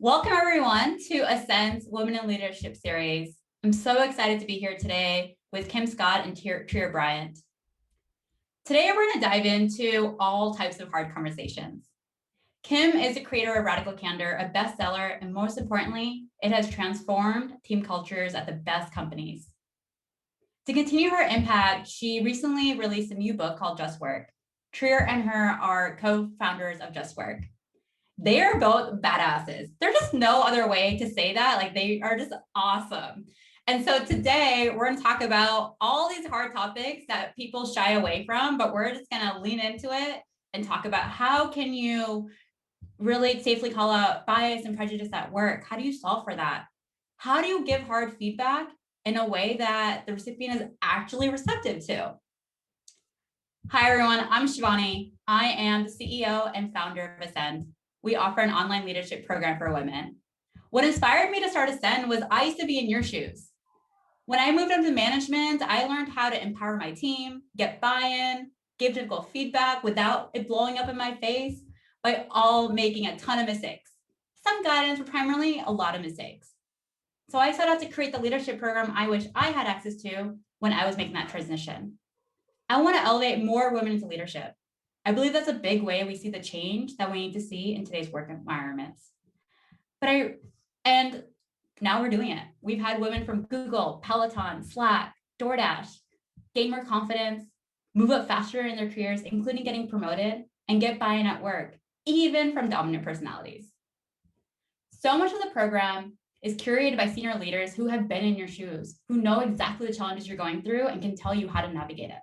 Welcome everyone to Ascend's Women in Leadership series. I'm so excited to be here today with Kim Scott and Trier Bryant. Today we're going to dive into all types of hard conversations. Kim is the creator of Radical Candor, a bestseller, and most importantly, it has transformed team cultures at the best companies. To continue her impact, she recently released a new book called Just Work. Trier and her are co-founders of Just Work. They are both badasses. There's just no other way to say that. Like, they are just awesome. And so today we're going to talk about all these hard topics that people shy away from, but we're just going to lean into it and talk about how can you really safely call out bias and prejudice at work? How do you solve for that? How do you give hard feedback in a way that the recipient is actually receptive to? Hi, everyone. I'm Shivani. I am the CEO and founder of Ascend. We offer an online leadership program for women. What inspired me to start Ascend was I used to be in your shoes. When I moved into management, I learned how to empower my team, get buy-in, give difficult feedback without it blowing up in my face by all making a ton of mistakes. Some guidance, but primarily a lot of mistakes. So I set out to create the leadership program I wish I had access to when I was making that transition. I want to elevate more women into leadership. I believe that's a big way we see the change that we need to see in today's work environments. And now we're doing it. We've had women from Google, Peloton, Slack, DoorDash gain more confidence, move up faster in their careers, including getting promoted, and get buy-in at work, even from dominant personalities. So much of the program is curated by senior leaders who have been in your shoes, who know exactly the challenges you're going through and can tell you how to navigate it.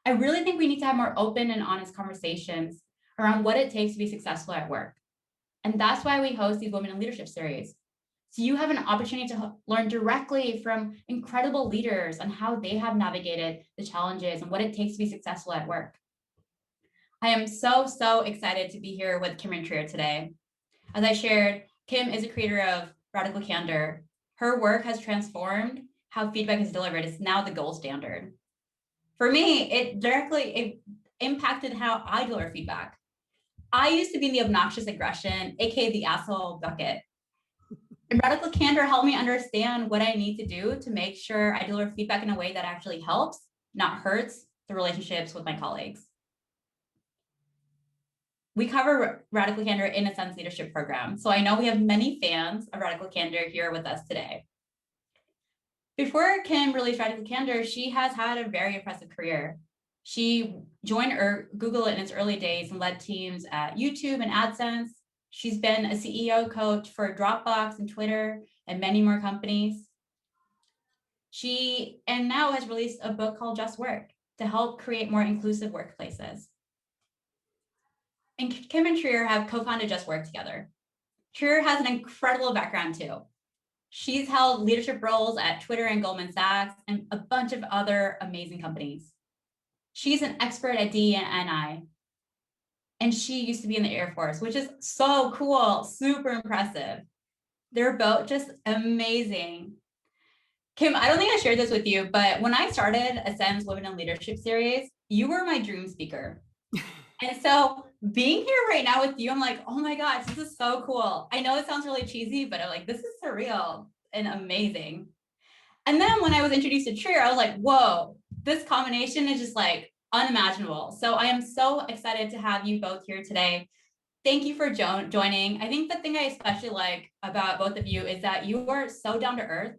I really think we need to have more open and honest conversations around what it takes to be successful at work. And that's why we host these Women in Leadership series. So you have an opportunity to learn directly from incredible leaders on how they have navigated the challenges and what it takes to be successful at work. I am so excited to be here with Kim and Trier today. As I shared, Kim is a creator of Radical Candor. Her work has transformed how feedback is delivered. It's now the gold standard. For me, it directly impacted how I deliver feedback. I used to be in the obnoxious aggression, aka the asshole bucket. And Radical Candor helped me understand what I need to do to make sure I deliver feedback in a way that actually helps, not hurts, the relationships with my colleagues. We cover Radical Candor in Ascend's leadership program, so I know we have many fans of Radical Candor here with us today. Before Kim released Radical Candor, she has had a very impressive career. She joined Google in its early days and led teams at YouTube and AdSense. She's been a CEO coach for Dropbox and Twitter and many more companies. She now has released a book called Just Work to help create more inclusive workplaces. And Kim and Trier have co-founded Just Work together. Trier has an incredible background too. She's held leadership roles at Twitter and Goldman Sachs and a bunch of other amazing companies. She's an expert at DE&I, and she used to be in the Air Force, which is so cool, super impressive. They're both just amazing. Kim, I don't think I shared this with you, but when I started Ascend's Women in Leadership series, you were my dream speaker. And so being here right now with you, I'm like, oh my gosh, this is so cool. I know it sounds really cheesy, but I'm like, this is surreal and amazing. And then when I was introduced to Trier, I was like, whoa, this combination is just like unimaginable. So I am so excited to have you both here today. Thank you for joining. I think the thing I especially like about both of you is that you are so down to earth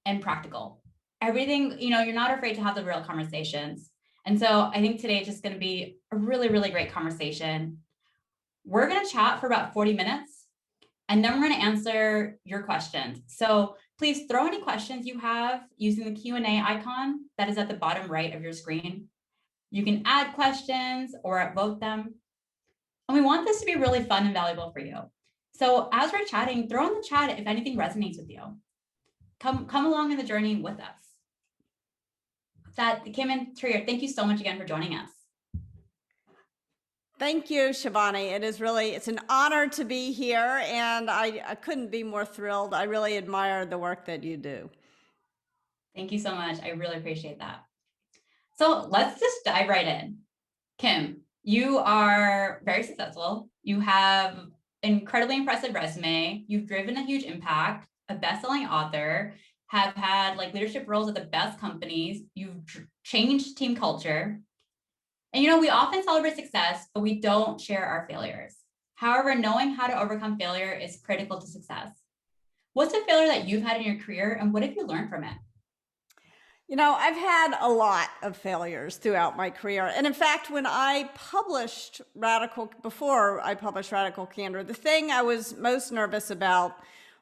and practical. Everything, you're not afraid to have the real conversations. And so I think today is just going to be a really great conversation. We're going to chat for about 40 minutes, and then we're going to answer your questions. So please throw any questions you have using the Q&A icon that is at the bottom right of your screen. You can add questions or vote them. And we want this to be really fun and valuable for you. So as we're chatting, throw in the chat if anything resonates with you. Come along in the journey with us. Kim and Trier, thank you so much again for joining us. Thank you, Shivani. It's an honor to be here, and I couldn't be more thrilled. I really admire the work that you do. Thank you so much. I really appreciate that. So let's just dive right in. Kim, you are very successful. You have incredibly impressive resume. You've driven a huge impact, a best-selling author, have had like leadership roles at the best companies. You've changed team culture. And we often celebrate success, but we don't share our failures. However, knowing how to overcome failure is critical to success. What's a failure that you've had in your career, and what have you learned from it? I've had a lot of failures throughout my career. And in fact, before I published Radical Candor, the thing I was most nervous about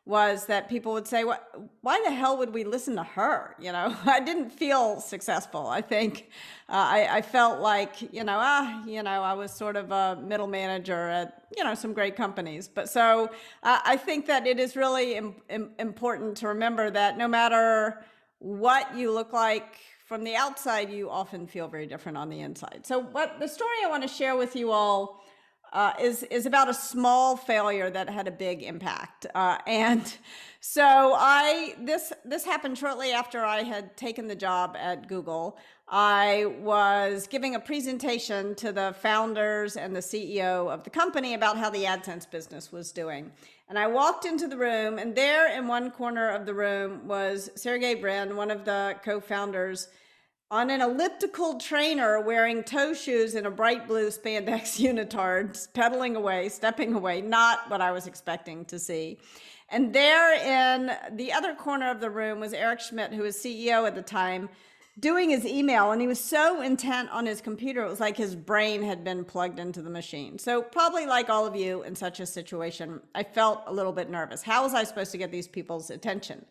was that people would say, why the hell would we listen to her? I didn't feel successful. I think I felt like, I was sort of a middle manager at, some great companies. But so I think that it is really important to remember that no matter what you look like from the outside, you often feel very different on the inside. So the story I want to share with you all is about a small failure that had a big impact. And so this happened shortly after I had taken the job at Google. I was giving a presentation to the founders and the CEO of the company about how the AdSense business was doing. And I walked into the room, and there in one corner of the room was Sergey Brin, one of the co-founders, on an elliptical trainer wearing toe shoes and a bright blue spandex unitard, pedaling away, stepping away, not what I was expecting to see. And there in the other corner of the room was Eric Schmidt, who was CEO at the time, doing his email, and he was so intent on his computer, it was like his brain had been plugged into the machine. So probably like all of you in such a situation, I felt a little bit nervous. How was I supposed to get these people's attention?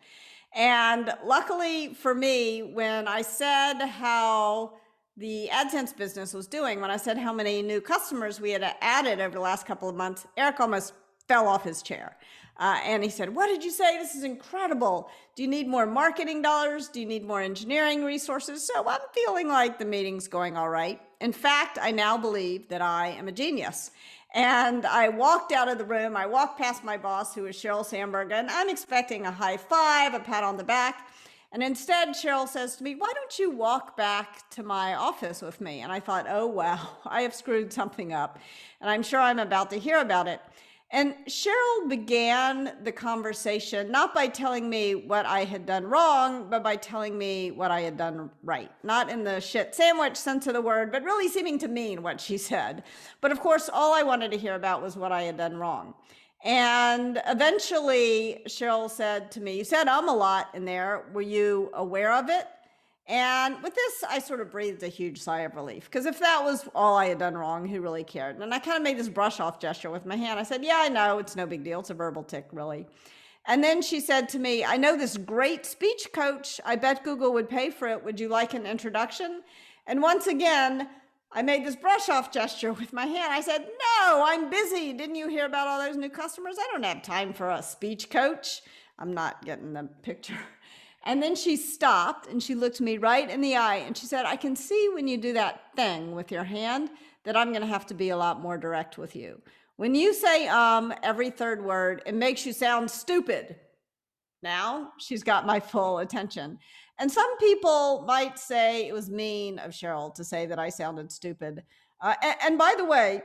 And luckily for me, when I said how the AdSense business was doing, when I said how many new customers we had added over the last couple of months, Eric almost fell off his chair. And he said, what did you say? This is incredible. Do you need more marketing dollars? Do you need more engineering resources? So I'm feeling like the meeting's going all right. In fact, I now believe that I am a genius. And I walked out of the room. I walked past my boss, who was Sheryl Sandberg, and I'm expecting a high five, a pat on the back. And instead, Sheryl says to me, why don't you walk back to my office with me? And I thought, oh, wow, I have screwed something up. And I'm sure I'm about to hear about it. And Sheryl began the conversation not by telling me what I had done wrong, but by telling me what I had done right. Not in the shit sandwich sense of the word, but really seeming to mean what she said. But of course, all I wanted to hear about was what I had done wrong. And eventually, Sheryl said to me, you said a lot in there. Were you aware of it? And with this, I sort of breathed a huge sigh of relief, because if that was all I had done wrong, who really cared? And I kind of made this brush off gesture with my hand. I said, yeah, I know, it's no big deal. It's a verbal tick, really. And then she said to me, I know this great speech coach. I bet Google would pay for it. Would you like an introduction? And once again, I made this brush off gesture with my hand. I said, no, I'm busy. Didn't you hear about all those new customers? I don't have time for a speech coach. I'm not getting the picture. And then she stopped and she looked me right in the eye and she said, I can see when you do that thing with your hand that I'm going to have to be a lot more direct with you. When you say every third word, it makes you sound stupid. Now she's got my full attention. And some people might say it was mean of Sheryl to say that I sounded stupid. And by the way,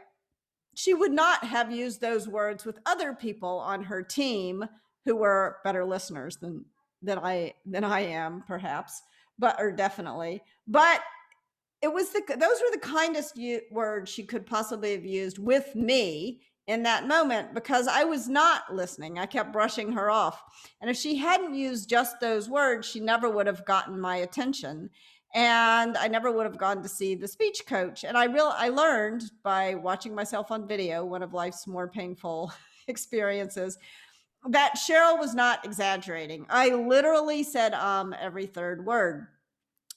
she would not have used those words with other people on her team who were better listeners than I am, perhaps, or definitely. But those were the kindest words she could possibly have used with me in that moment, because I was not listening. I kept brushing her off. And if she hadn't used just those words, she never would have gotten my attention. And I never would have gone to see the speech coach. And I learned by watching myself on video, one of life's more painful experiences, that Sheryl was not exaggerating. I literally said every third word.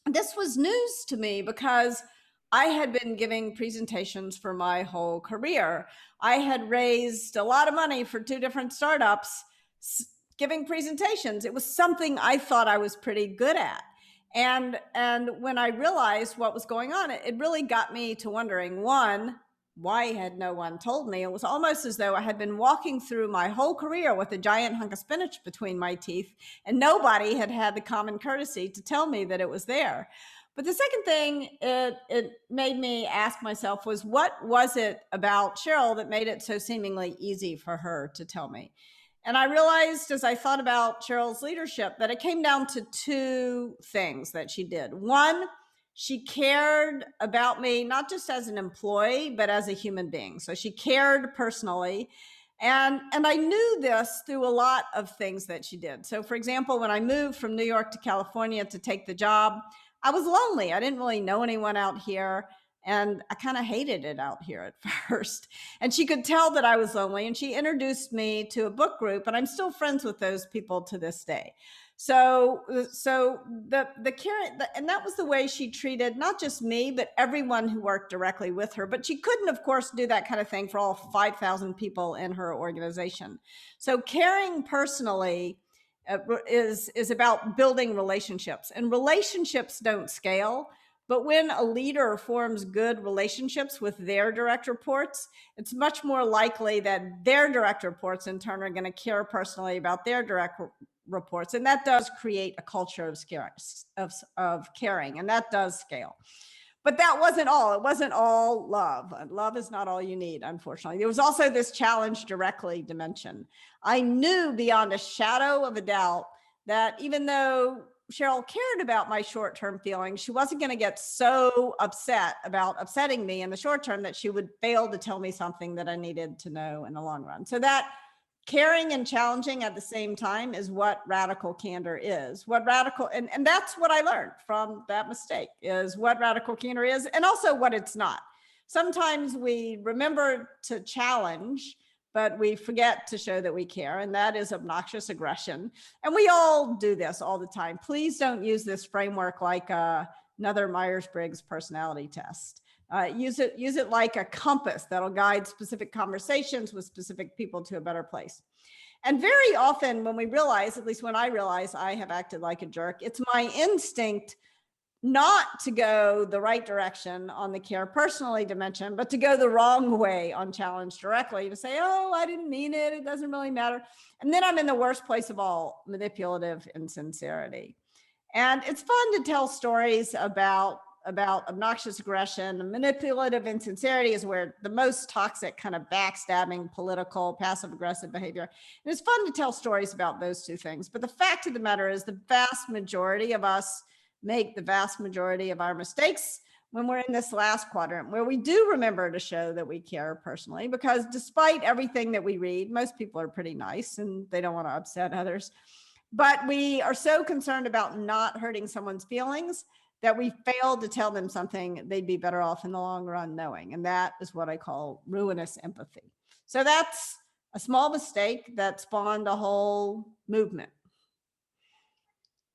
This was news to me because I had been giving presentations for my whole career. I had raised a lot of money for 2 different startups giving presentations. It was something I thought I was pretty good at. And when I realized what was going on, it really got me to wondering, one, why had no one told me? It was almost as though I had been walking through my whole career with a giant hunk of spinach between my teeth, and nobody had had the common courtesy to tell me that it was there. But the second thing it made me ask myself was, what was it about Cheryl that made it so seemingly easy for her to tell me? And I realized as I thought about Cheryl's leadership that it came down to two things that she did. One, she cared about me, not just as an employee, but as a human being. So she cared personally. And I knew this through a lot of things that she did. So for example, when I moved from New York to California to take the job, I was lonely. I didn't really know anyone out here. And I kind of hated it out here at first. And she could tell that I was lonely. And she introduced me to a book group. And I'm still friends with those people to this day. So the caring, and that was the way she treated not just me, but everyone who worked directly with her. But she couldn't, of course, do that kind of thing for all 5,000 people in her organization. So caring personally is about building relationships, and relationships don't scale. But when a leader forms good relationships with their direct reports, it's much more likely that their direct reports in turn are going to care personally about their direct reports. And that does create a culture of caring, and that does scale. But that wasn't all. It wasn't all love. Love is not all you need, unfortunately. There was also this challenge directly dimension. I knew beyond a shadow of a doubt that even though Cheryl cared about my short-term feelings, she wasn't going to get so upset about upsetting me in the short term that she would fail to tell me something that I needed to know in the long run. So that caring and challenging at the same time is what radical candor is. What radical, and that's what I learned from that mistake, is what radical candor is, and also what it's not. Sometimes we remember to challenge, but we forget to show that we care, and that is obnoxious aggression. And we all do this all the time. Please don't use this framework like another Myers-Briggs personality test. Use it like a compass that'll guide specific conversations with specific people to a better place. And very often when we realize, at least when I realize I have acted like a jerk, it's my instinct not to go the right direction on the care personally dimension, but to go the wrong way on challenge directly, to say, oh, I didn't mean it. It doesn't really matter. And then I'm in the worst place of all, manipulative insincerity. And it's fun to tell stories about obnoxious aggression. And manipulative insincerity is where the most toxic kind of backstabbing, political, passive aggressive behavior. And it's fun to tell stories about those two things. But the fact of the matter is the vast majority of us make the vast majority of our mistakes when we're in this last quadrant, where we do remember to show that we care personally, because despite everything that we read, most people are pretty nice and they don't want to upset others. But we are so concerned about not hurting someone's feelings that we failed to tell them something they'd be better off in the long run knowing. And that is what I call ruinous empathy. So that's a small mistake that spawned a whole movement.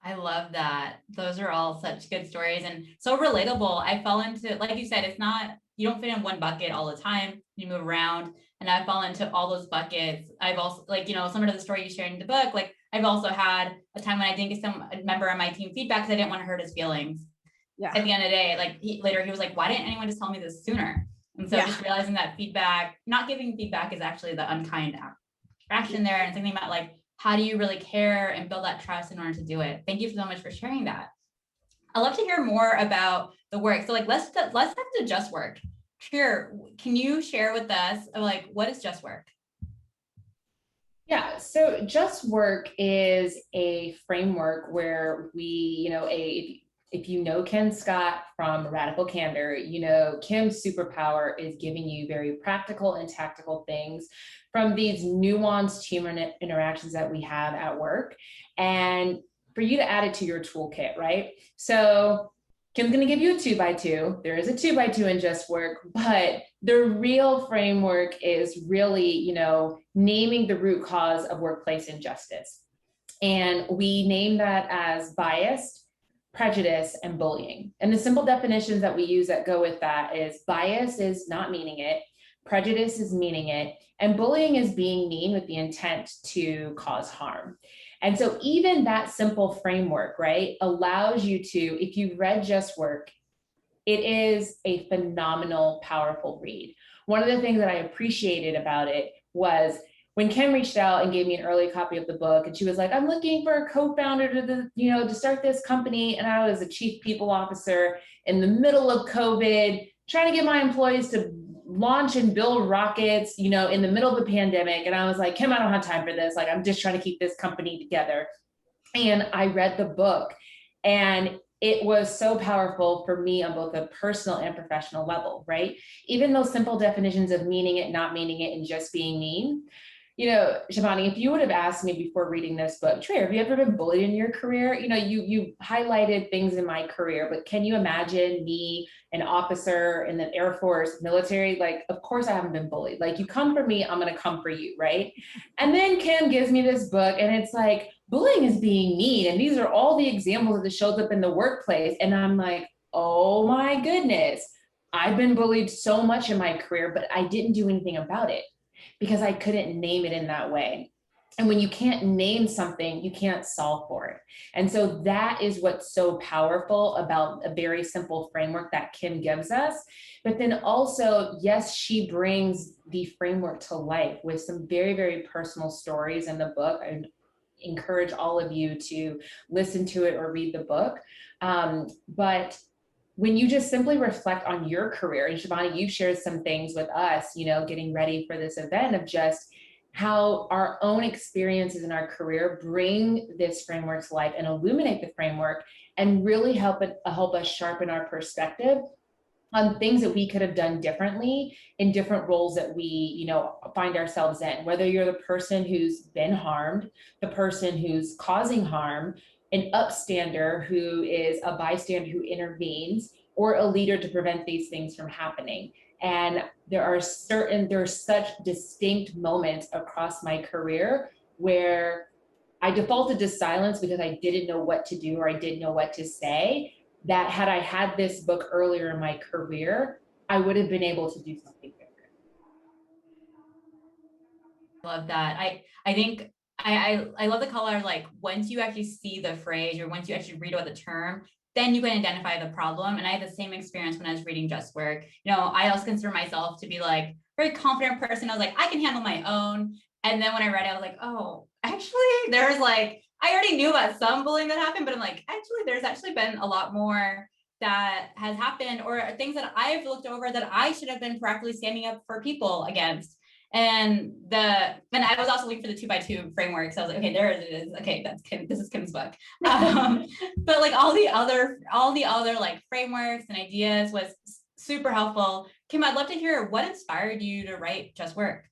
I love that. Those are all such good stories and so relatable. I fell into, like you said, it's not, you don't fit in one bucket all the time. You move around, and I fall into all those buckets. I've also, like, similar to the story you shared in the book, like I've also had a time when I didn't get some member on my team feedback because I didn't want to hurt his feelings. Yeah. At the end of the day, like he was like, why didn't anyone just tell me this sooner? And so just realizing that feedback, not giving feedback, is actually the unkind action there, and thinking about like, how do you really care and build that trust in order to do it? Thank you so much for sharing that. I'd love to hear more about the work. So like, let's dive into Just Work. Sure, can you share with us like, what is Just Work? Yeah, so Just Work is a framework where we, if you know Kim Scott from Radical Candor, Kim's superpower is giving you very practical and tactical things from these nuanced human interactions that we have at work, and for you to add it to your toolkit, right? So Kim's going to give you a 2x2. There is a 2x2 in Just Work, but the real framework is really, naming the root cause of workplace injustice. And we name that as bias, prejudice, and bullying. And the simple definitions that we use that go with that is bias is not meaning it, prejudice is meaning it, and bullying is being mean with the intent to cause harm. And so even that simple framework, right, allows you to, if you've read Just Work, it is a phenomenal, powerful read. One of the things that I appreciated about it was when Kim reached out and gave me an early copy of the book, and she was like, I'm looking for a co-founder to start this company. And I was a chief people officer in the middle of COVID, trying to get my employees to launch and build rockets, in the middle of a pandemic. And I was like, Kim, I don't have time for this. Like, I'm just trying to keep this company together. And I read the book, and it was so powerful for me on both a personal and professional level, right? Even those simple definitions of meaning it, not meaning it, and just being mean. Shivani, if you would have asked me before reading this book, Trey, have you ever been bullied in your career? You highlighted things in my career, but can you imagine me, an officer in the Air Force, military? Like, of course I haven't been bullied. Like, you come for me, I'm going to come for you, right? And then Kim gives me this book, and it's like, bullying is being mean. And these are all the examples that shows up in the workplace. And I'm like, oh my goodness, I've been bullied so much in my career, but I didn't do anything about it because I couldn't name it in that way. And when you can't name something, you can't solve for it. And so that is what's so powerful about a very simple framework that Kim gives us. But then also, yes, she brings the framework to life with some very, very personal stories in the book. I encourage all of you to listen to it or read the book. But when you just simply reflect on your career, and Shivani, you've shared some things with us, getting ready for this event, of just how our own experiences in our career bring this framework to life and illuminate the framework and really help us sharpen our perspective on things that we could have done differently in different roles that we, find ourselves in, whether you're the person who's been harmed, the person who's causing harm, an upstander who is a bystander who intervenes, or a leader to prevent these things from happening. And there are such distinct moments across my career where I defaulted to silence because I didn't know what to do or I didn't know what to say, that had I had this book earlier in my career, I would have been able to do something different. Love that. I think I love the color, like once you actually see the phrase or once you actually read about the term, then you can identify the problem. And I had the same experience when I was reading Just Work. I also consider myself to be like very confident person. I was like, I can handle my own. And then when I read it, I was like, oh, actually, there's like, I already knew about some bullying that happened, but I'm like, actually, there's actually been a lot more that has happened, or things that I've looked over that I should have been proactively standing up for people against. And I was also looking for the 2x2 framework. So I was like, okay, there it is. Okay, this is Kim's book. But like all the other like frameworks and ideas was super helpful. Kim, I'd love to hear what inspired you to write Just Work.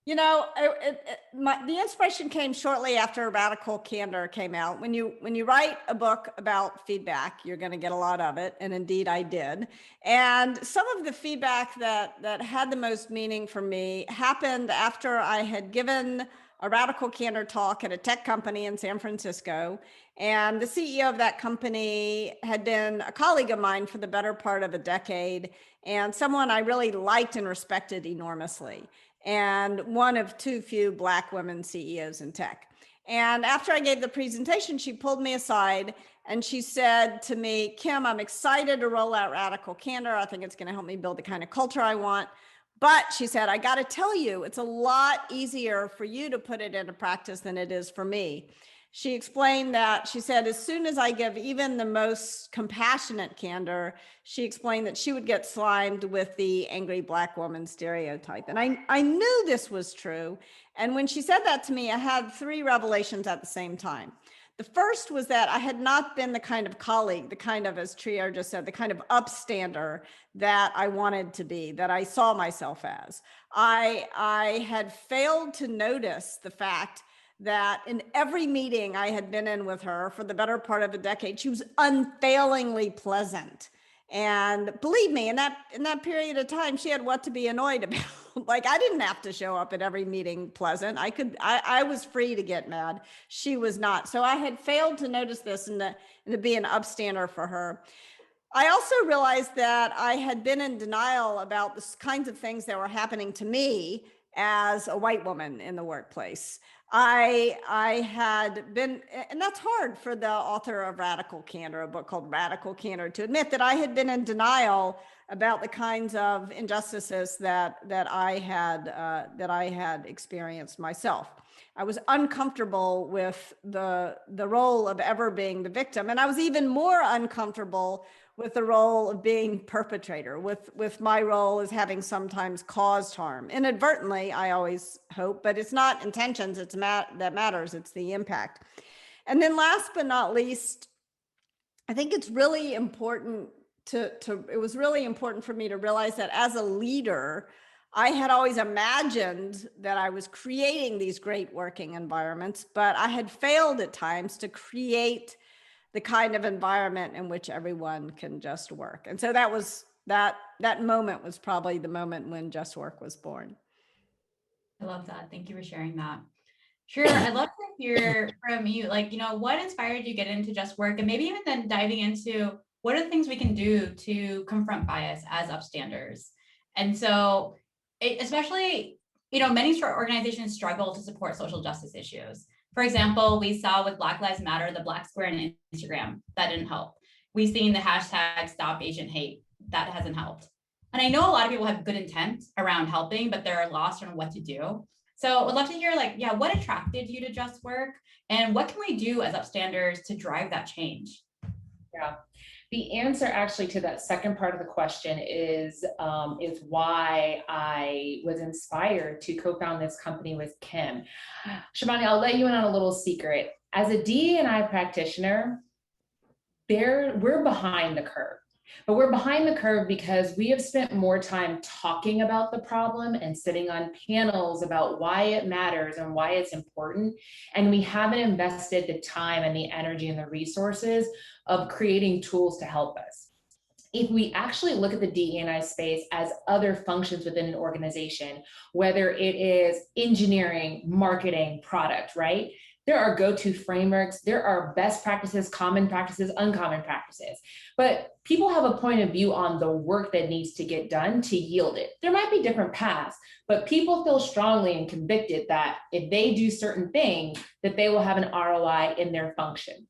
The inspiration came shortly after Radical Candor came out. When you write a book about feedback, you're going to get a lot of it, and indeed I did. And some of the feedback that had the most meaning for me happened after I had given a Radical Candor talk at a tech company in San Francisco, and the CEO of that company had been a colleague of mine for the better part of a decade, and someone I really liked and respected enormously, and one of too few Black women CEOs in tech. And after I gave the presentation, she pulled me aside and she said to me, Kim, I'm excited to roll out Radical Candor. I think it's going to help me build the kind of culture I want. But she said, I got to tell you, it's a lot easier for you to put it into practice than it is for me. She explained that, she said, as soon as I give even the most compassionate candor, she explained that she would get slimed with the angry Black woman stereotype. And I knew this was true. And when she said that to me, I had three revelations at the same time. The first was that I had not been the kind of colleague, the kind of, as Trier just said, the kind of upstander that I wanted to be, that I saw myself as. I had failed to notice the fact that in every meeting I had been in with her for the better part of a decade, she was unfailingly pleasant. And believe me, in that period of time, she had what to be annoyed about. Like, I didn't have to show up at every meeting pleasant. I was free to get mad. She was not. So I had failed to notice this and to be an upstander for her. I also realized that I had been in denial about the kinds of things that were happening to me as a white woman in the workplace. I had been, and that's hard for the author of Radical Candor, a book called Radical Candor, to admit that I had been in denial about the kinds of injustices that I had experienced myself. I was uncomfortable with the role of ever being the victim, and I was even more uncomfortable with the role of being perpetrator, with my role as having sometimes caused harm inadvertently, I always hope, but it's not intentions that matters, it's the impact. And then last but not least, I think it's really important it was really important for me to realize that as a leader, I had always imagined that I was creating these great working environments, but I had failed at times to create the kind of environment in which everyone can just work. And so that moment was probably the moment when Just Work was born. I love that. Thank you for sharing that. Sure. I'd love to hear from you, like, what inspired you to get into Just Work, and maybe even then diving into what are the things we can do to confront bias as upstanders. And so especially, many organizations struggle to support social justice issues. For example, we saw with Black Lives Matter, the Black Square on Instagram, that didn't help. We've seen the hashtag Stop Asian Hate, that hasn't helped. And I know a lot of people have good intent around helping, but they're lost on what to do. So I'd love to hear, what attracted you to Just Work, and what can we do as upstanders to drive that change? Yeah. The answer actually to that second part of the question is why I was inspired to co-found this company with Kim. Shivani, I'll let you in on a little secret. As a DE&I practitioner, we're behind the curve. But we're behind the curve because we have spent more time talking about the problem and sitting on panels about why it matters and why it's important. And we haven't invested the time and the energy and the resources of creating tools to help us. If we actually look at the DE&I space as other functions within an organization, whether it is engineering, marketing, product, right? There are go-to frameworks, there are best practices, common practices, uncommon practices. But people have a point of view on the work that needs to get done to yield it. There might be different paths, but people feel strongly and convicted that if they do certain things, that they will have an ROI in their function.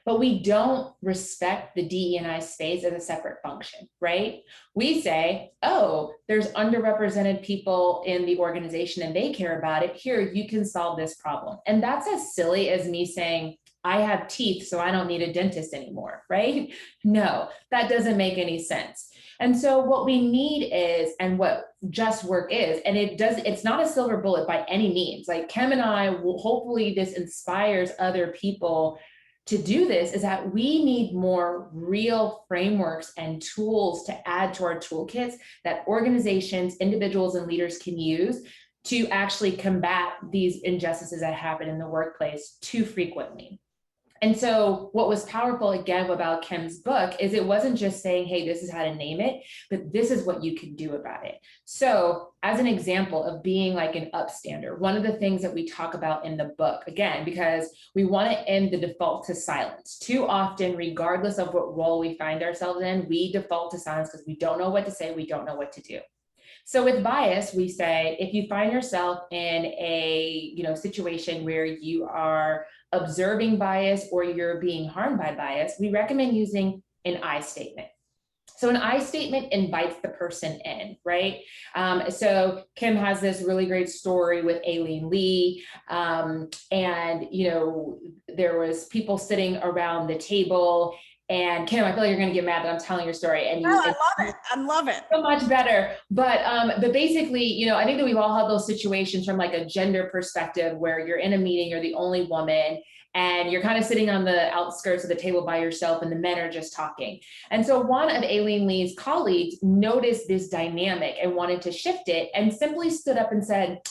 But we don't respect the DE&I space as a separate function, right? We say, oh, there's underrepresented people in the organization and they care about it. Here, you can solve this problem. And that's as silly as me saying, I have teeth, so I don't need a dentist anymore, right? No, that doesn't make any sense. And so what we need is, and what Just Work is, and it's not a silver bullet by any means. Like Kim and I, hopefully this inspires other people to do this, is that we need more real frameworks and tools to add to our toolkits that organizations, individuals, and leaders can use to actually combat these injustices that happen in the workplace too frequently. And so what was powerful again about Kim's book is it wasn't just saying, hey, this is how to name it, but this is what you can do about it. So as an example of being like an upstander, one of the things that we talk about in the book, again, because we want to end the default to silence. Too often, regardless of what role we find ourselves in, we default to silence because we don't know what to say, we don't know what to do. So with bias, we say, if you find yourself in a situation where you are observing bias or you're being harmed by bias, we recommend using an I statement. So an I statement invites the person in, right? So Kim has this really great story with Aileen Lee, and there was people sitting around the table. And Kim, I feel like you're going to get mad that I'm telling your story. And I love it. I love it. So much better. But basically, I think that we've all had those situations from like a gender perspective where you're in a meeting, you're the only woman, and you're kind of sitting on the outskirts of the table by yourself, and the men are just talking. And so one of Aileen Lee's colleagues noticed this dynamic and wanted to shift it, and simply stood up and said,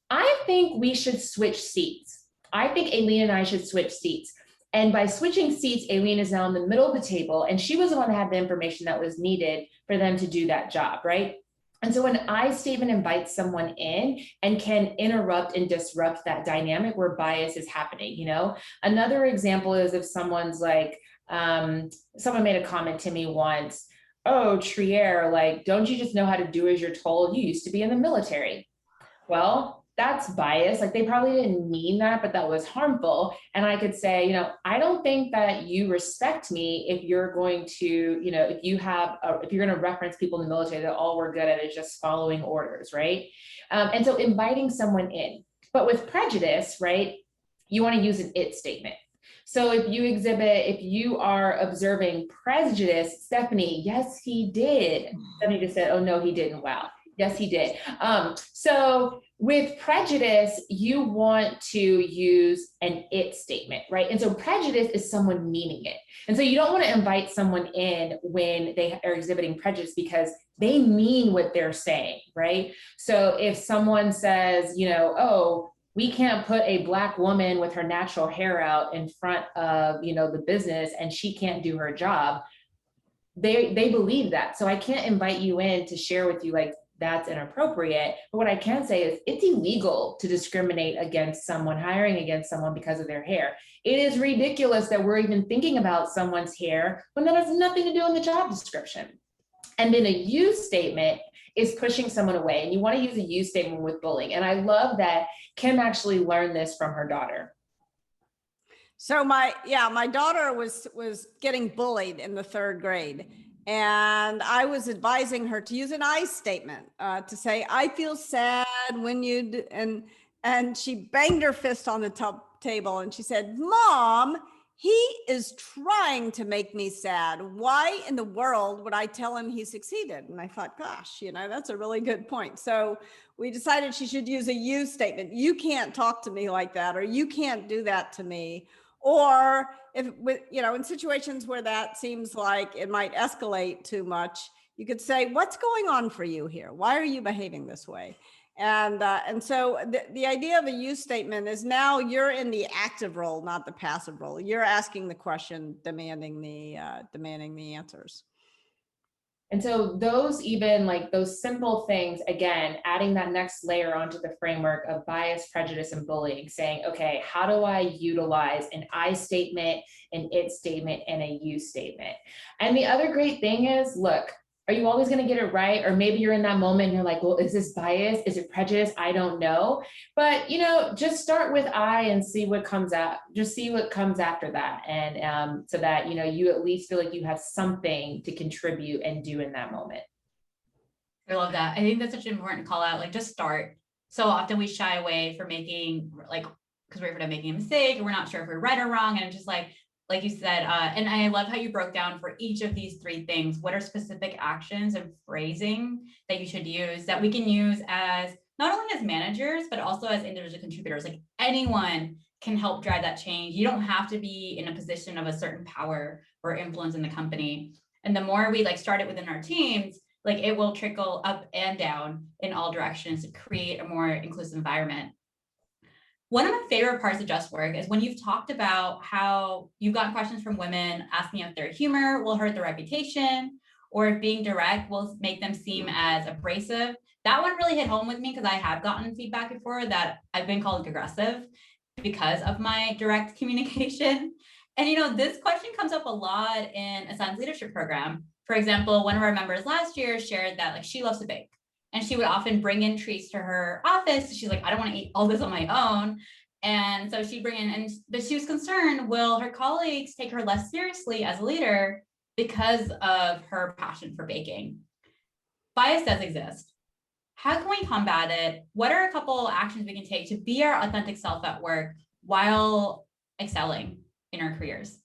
I think we should switch seats. I think Aileen and I should switch seats. And by switching seats, Aileen is now in the middle of the table, and she was the one that had the information that was needed for them to do that job, right? And so an I statement invites someone in and can interrupt and disrupt that dynamic where bias is happening, Another example is if someone's like, someone made a comment to me once, oh, Trier, like, don't you just know how to do as you're told? You used to be in the military. Well, that's bias. Like they probably didn't mean that, but that was harmful. And I could say, I don't think that you respect me if you're going to, if you're going to reference people in the military that all we're good at is just following orders, right? And so inviting someone in. But with prejudice, right, you want to use an it statement. So if you are observing prejudice, Stephanie, yes, he did. Stephanie just said, oh, no, he didn't. Wow. Yes, he did. So with prejudice, you want to use an it statement, right? And so prejudice is someone meaning it. And so you don't want to invite someone in when they are exhibiting prejudice because they mean what they're saying, right? So if someone says, oh, we can't put a Black woman with her natural hair out in front of, the business and she can't do her job, they believe that. So I can't invite you in to share with you like that's inappropriate. But what I can say is it's illegal to discriminate against someone, hiring against someone because of their hair. It is ridiculous that we're even thinking about someone's hair when that has nothing to do in the job description. And then a you statement is pushing someone away. And you want to use a you statement with bullying. And I love that Kim actually learned this from her daughter. So my daughter was getting bullied in the 3rd grade. And I was advising her to use an I statement, to say, I feel sad when you, and she banged her fist on the table and she said, Mom, he is trying to make me sad. Why in the world would I tell him he succeeded? And I thought, gosh, that's a really good point. So we decided she should use a you statement. You can't talk to me like that, or you can't do that to me. Or if, in situations where that seems like it might escalate too much, you could say, what's going on for you here? Why are you behaving this way? And so the idea of a you statement is now you're in the active role, not the passive role. You're asking the question, demanding the answers. And so those simple things, again, adding that next layer onto the framework of bias, prejudice, and bullying, saying, okay, how do I utilize an I statement, an it statement, and a you statement? And the other great thing is, look, are you always going to get it right? Or maybe you're in that moment and you're like, well, is this bias? Is it prejudice? I don't know. But, just start with I and see what comes out. Just see what comes after that. And so that, you at least feel like you have something to contribute and do in that moment. I love that. I think that's such an important call out. Like, just start. So often we shy away from making, because we're afraid of making a mistake and we're not sure if we're right or wrong. And just like you said, and I love how you broke down for each of these 3 things, what are specific actions and phrasing that you should use that we can use as not only as managers, but also as individual contributors. Like anyone can help drive that change. You don't have to be in a position of a certain power or influence in the company. And the more we start it within our teams, it will trickle up and down in all directions to create a more inclusive environment. One of my favorite parts of Just Work is when you've talked about how you've gotten questions from women asking if their humor will hurt their reputation or if being direct will make them seem as abrasive. That one really hit home with me because I have gotten feedback before that I've been called aggressive because of my direct communication. And this question comes up a lot in a science leadership program. For example, one of our members last year shared that she loves to bake. And she would often bring in treats to her office. She's like, I don't want to eat all this on my own. And so she'd bring in, but she was concerned, will her colleagues take her less seriously as a leader because of her passion for baking? Bias does exist. How can we combat it? What are a couple actions we can take to be our authentic self at work while excelling in our careers?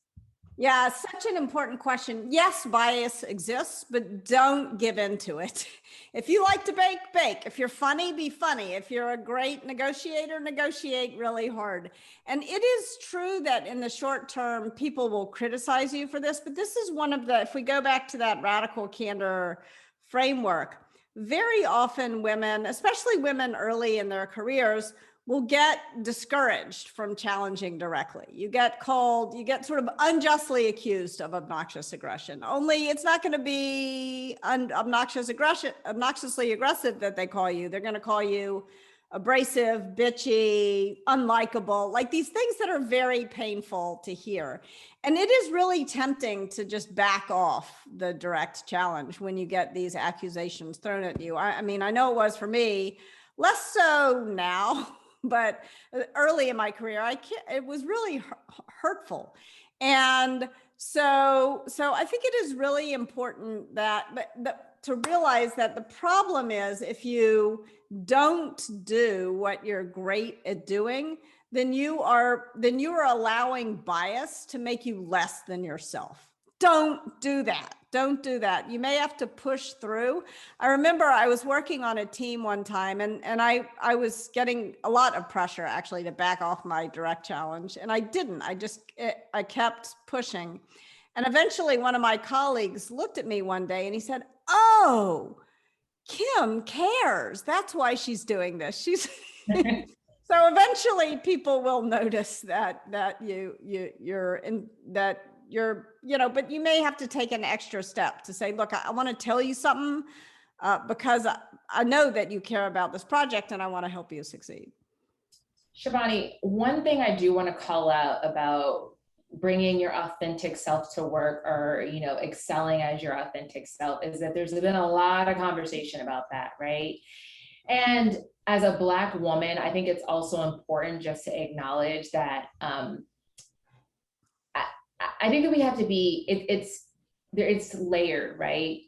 Yeah, such an important question. Yes, bias exists, but don't give in to it. If you like to bake, bake. If you're funny, be funny. If you're a great negotiator, negotiate really hard. And it is true that in the short term, people will criticize you for this, but this is one of the, if we go back to that radical candor framework, very often women, especially women early in their careers, will get discouraged from challenging directly. You get sort of unjustly accused of obnoxious aggression. Only it's not going to be obnoxiously aggressive that they call you. They're going to call you abrasive, bitchy, unlikable, like these things that are very painful to hear. And it is really tempting to just back off the direct challenge when you get these accusations thrown at you. I mean, I know it was for me. less so now, but early in my career, it was really hurtful. And so I think it is really important to realize that the problem is if you don't do what you're great at doing, then you are allowing bias to make you less than yourself. Don't do that. Don't do that. You may have to push through. I remember I was working on a team one time and I was getting a lot of pressure actually to back off my direct challenge. And I didn't. I kept pushing. And eventually one of my colleagues looked at me one day and he said, "Oh, Kim cares. That's why she's doing this. She's..." So eventually people will notice that but you may have to take an extra step to say, look, I want to tell you something because I know that you care about this project and I want to help you succeed. Shivani, one thing I do want to call out about bringing your authentic self to work, or excelling as your authentic self, is that there's been a lot of conversation about that, right? And as a Black woman, I think it's also important just to acknowledge that I think that we have to be, it's layered, right?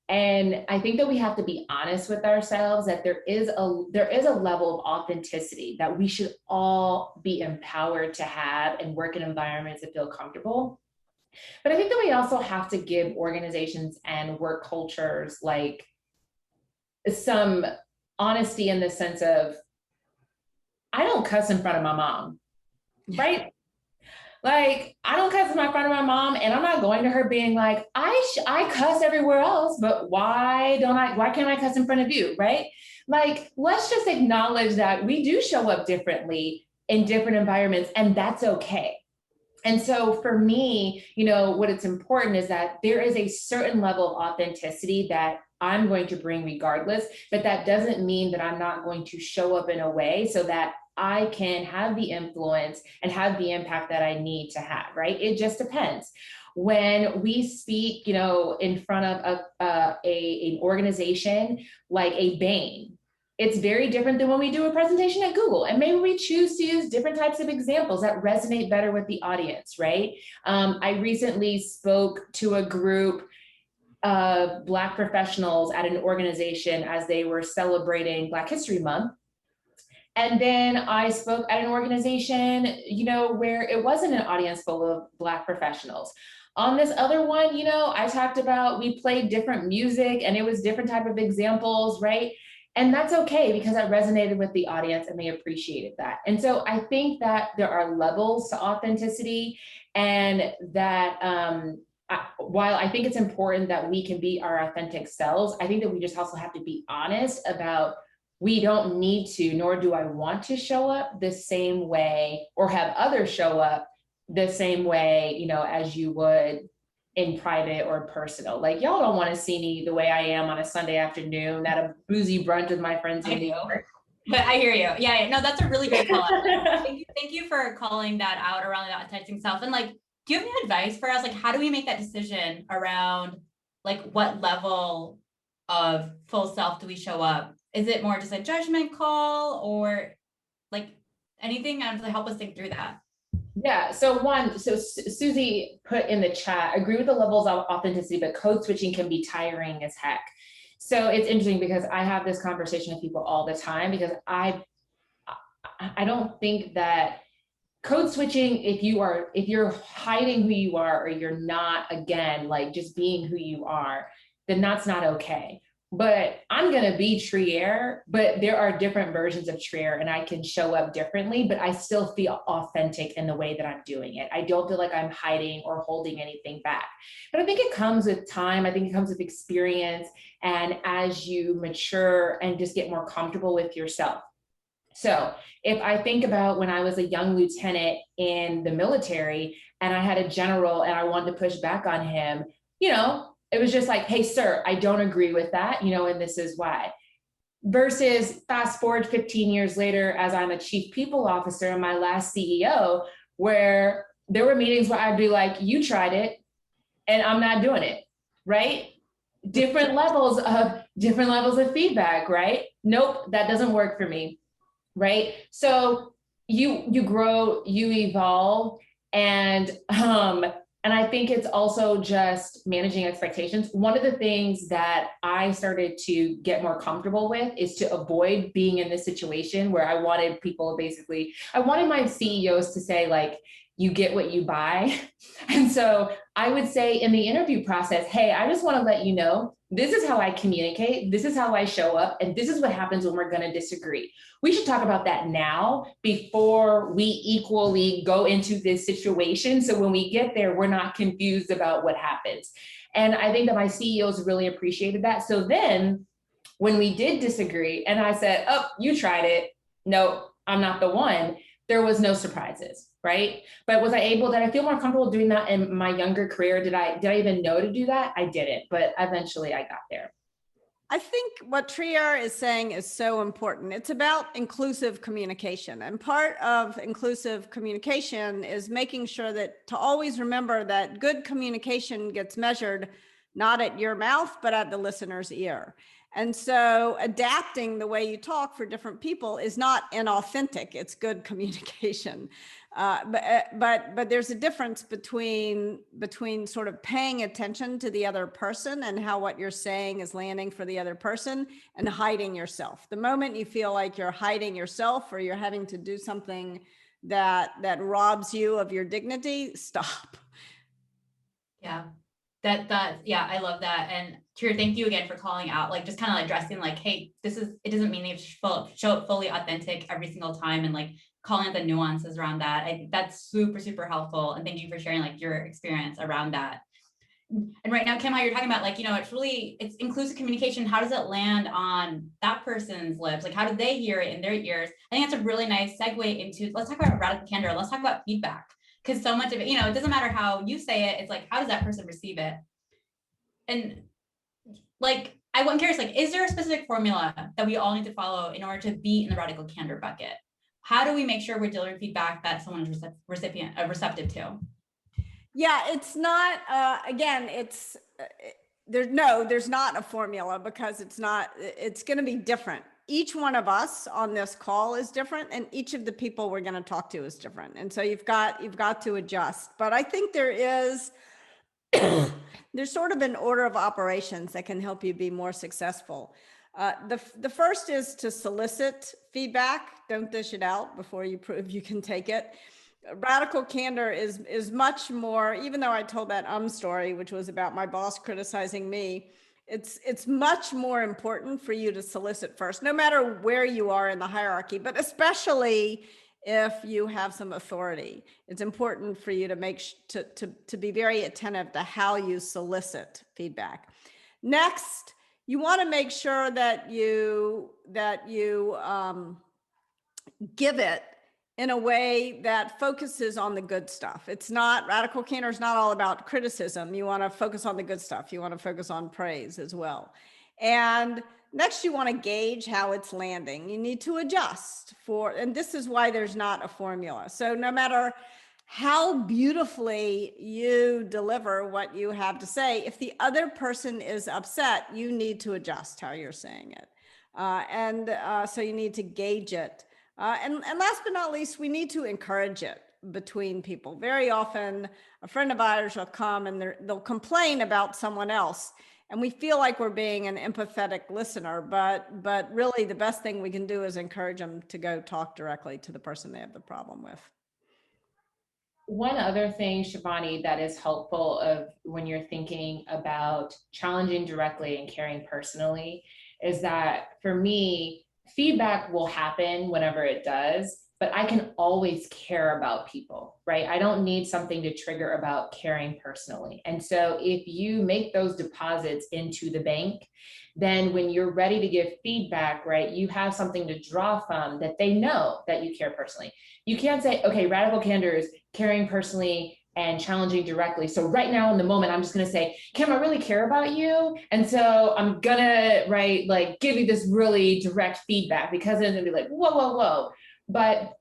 And I think that we have to be honest with ourselves that there is a level of authenticity that we should all be empowered to have and work in environments that feel comfortable. But I think that we also have to give organizations and work cultures like some honesty in the sense of, I don't cuss in front of my mom, right? Like, I don't cuss in front of my mom, and I'm not going to her being like, I cuss everywhere else, but why can't I cuss in front of you, right? Like, let's just acknowledge that we do show up differently in different environments, and that's okay. And so for me, what it's important is that there is a certain level of authenticity that I'm going to bring regardless, but that doesn't mean that I'm not going to show up in a way so that I can have the influence and have the impact that I need to have, right? It just depends. When we speak, in front of an organization like a Bain, it's very different than when we do a presentation at Google. And maybe we choose to use different types of examples that resonate better with the audience, right? I recently spoke to a group of Black professionals at an organization as they were celebrating Black History Month. And then I spoke at an organization, where it wasn't an audience full of Black professionals. On this other one, I talked about, we played different music and it was different type of examples, right? And that's okay because I resonated with the audience and they appreciated that. And so I think that there are levels to authenticity, and that while I think it's important that we can be our authentic selves, I think that we just also have to be honest about, we don't need to, nor do I want to show up the same way or have others show up the same way, as you would in private or personal. Like, y'all don't want to see me the way I am on a Sunday afternoon at a boozy brunch with my friends in New York. But I hear you. Yeah, no, that's a really great call out. Thank you for calling that out around the authentic self. And like, do you have any advice for us? Like, how do we make that decision around like what level of full self do we show up? Is it more just a judgment call, or like anything to help us think through that? Yeah, so Susie put in the chat, agree with the levels of authenticity, but code switching can be tiring as heck. So it's interesting because I have this conversation with people all the time, because I don't think that code switching, if you're hiding who you are, or you're not, again, like just being who you are, then that's not okay. But I'm going to be Trier, but there are different versions of Trier and I can show up differently, but I still feel authentic in the way that I'm doing it. I don't feel like I'm hiding or holding anything back. But I think it comes with time. I think it comes with experience, and as you mature and just get more comfortable with yourself. So if I think about when I was a young lieutenant in the military and I had a general and I wanted to push back on him, it was just like, hey, sir, I don't agree with that, and this is why. Versus fast forward 15 years later, as I'm a chief people officer and my last CEO, where there were meetings where I'd be like, you tried it and I'm not doing it, right? Different levels of different levels of feedback, right? Nope, that doesn't work for me, right? So you grow, you evolve, and I think it's also just managing expectations. One of the things that I started to get more comfortable with is to avoid being in this situation where I wanted people basically, I wanted my CEOs to say like, you get what you buy. And so I would say in the interview process, hey, I just want to let you know, this is how I communicate, this is how I show up, and this is what happens when we're going to disagree. We should talk about that now before we equally go into this situation. So when we get there, we're not confused about what happens. And I think that my CEOs really appreciated that. So then when we did disagree and I said, oh, you tried it. No, I'm not the one. There was no surprises, right? But was I able, did I feel more comfortable doing that in my younger career? Did I even know to do that? I didn't, but eventually I got there. I think what Trier is saying is so important. It's about inclusive communication. And part of inclusive communication is making sure that to always remember that good communication gets measured not at your mouth, but at the listener's ear. And so adapting the way you talk for different people is not inauthentic, it's good communication. But there's a difference between sort of paying attention to the other person and how what you're saying is landing for the other person and hiding yourself. The moment you feel like you're hiding yourself or you're having to do something that robs you of your dignity, stop. Yeah. Yeah, I love that. And Tyr, thank you again for calling out, like just kind of like addressing like, hey, it doesn't mean you have to show it fully authentic every single time, and like calling out the nuances around that. I think that's super, super helpful. And thank you for sharing like your experience around that. And right now, Kim, how you're talking about like, it's inclusive communication. How does it land on that person's lips? Like, how do they hear it in their ears? I think that's a really nice segue into, let's talk about radical candor. Let's talk about feedback. Because so much of it, it doesn't matter how you say it. It's like, how does that person receive it? And like, I'm curious, like, is there a specific formula that we all need to follow in order to be in the radical candor bucket? How do we make sure we're delivering feedback that someone is receptive to? Yeah, it's not, again, there's not a formula because it's going to be different. Each one of us on this call is different, and each of the people we're going to talk to is different. And so you've got to adjust. But I think there's sort of an order of operations that can help you be more successful. The first is to solicit feedback. Don't dish it out before you prove you can take it. Radical candor is much more, even though I told that story, which was about my boss criticizing me, it's much more important for you to solicit first, no matter where you are in the hierarchy, but especially if you have some authority. It's important for you to be very attentive to how you solicit feedback. Next, you want to make sure that you give it in a way that focuses on the good stuff. It's not, radical candor is not all about criticism. You want to focus on the good stuff. You want to focus on praise as well. And next, you want to gauge how it's landing. You need to adjust and this is why there's not a formula. So no matter how beautifully you deliver what you have to say, if the other person is upset, you need to adjust how you're saying it. So you need to gauge it. And last but not least, we need to encourage it between people. Very often, a friend of ours will come and they'll complain about someone else, and we feel like we're being an empathetic listener, but really the best thing we can do is encourage them to go talk directly to the person they have the problem with. One other thing, Shivani, that is helpful of when you're thinking about challenging directly and caring personally is that for me, feedback will happen whenever it does, but I can always care about people, right? I don't need something to trigger about caring personally. And so if you make those deposits into the bank, then when you're ready to give feedback, right, you have something to draw from that they know that you care personally. You can't say, okay, radical candor is caring personally and challenging directly. So right now in the moment, I'm just gonna say, Kim, I really care about you. And so I'm gonna, give you this really direct feedback, because it's gonna be like, whoa, whoa, whoa. But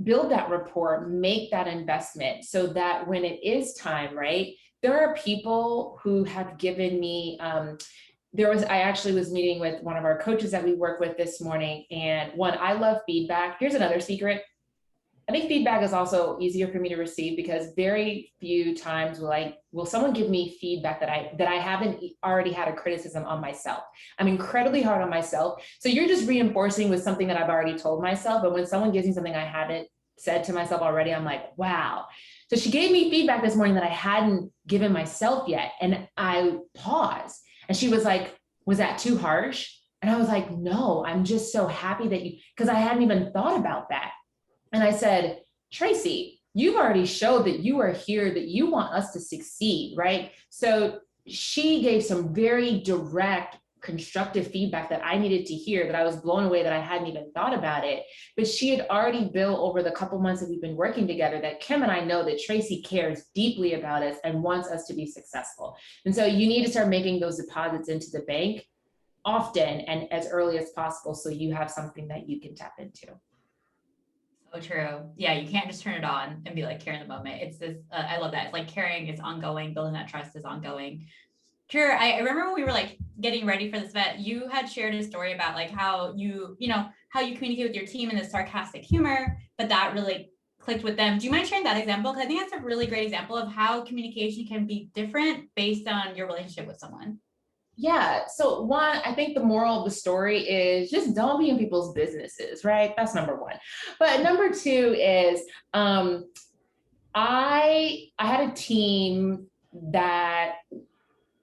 build that rapport, make that investment so that when it is time, right, there are people who have given me I actually was meeting with one of our coaches that we work with this morning. And I love feedback. Here's another secret. I think feedback is also easier for me to receive because very few times will someone give me feedback that I haven't already had a criticism on myself. I'm incredibly hard on myself. So you're just reinforcing with something that I've already told myself. But when someone gives me something I haven't said to myself already, I'm like, wow. So she gave me feedback this morning that I hadn't given myself yet. And I paused and she was like, was that too harsh? And I was like, no, I'm just so happy that because I hadn't even thought about that. And I said, Tracy, you've already showed that you are here, that you want us to succeed, right? So she gave some very direct, constructive feedback that I needed to hear, that I was blown away that I hadn't even thought about it. But she had already built over the couple months that we've been working together that Kim and I know that Tracy cares deeply about us and wants us to be successful. And so you need to start making those deposits into the bank often and as early as possible so you have something that you can tap into. So true. Yeah, you can't just turn it on and be like care in the moment. It's this, I love that. It's like caring is ongoing, building that trust is ongoing. Sure. I remember when we were like getting ready for this event, you had shared a story about like how how you communicate with your team in this sarcastic humor, but that really clicked with them. Do you mind sharing that example? Because I think that's a really great example of how communication can be different based on your relationship with someone. Yeah. So one, I think the moral of the story is just don't be in people's businesses, right? That's number one. But number two is I had a team that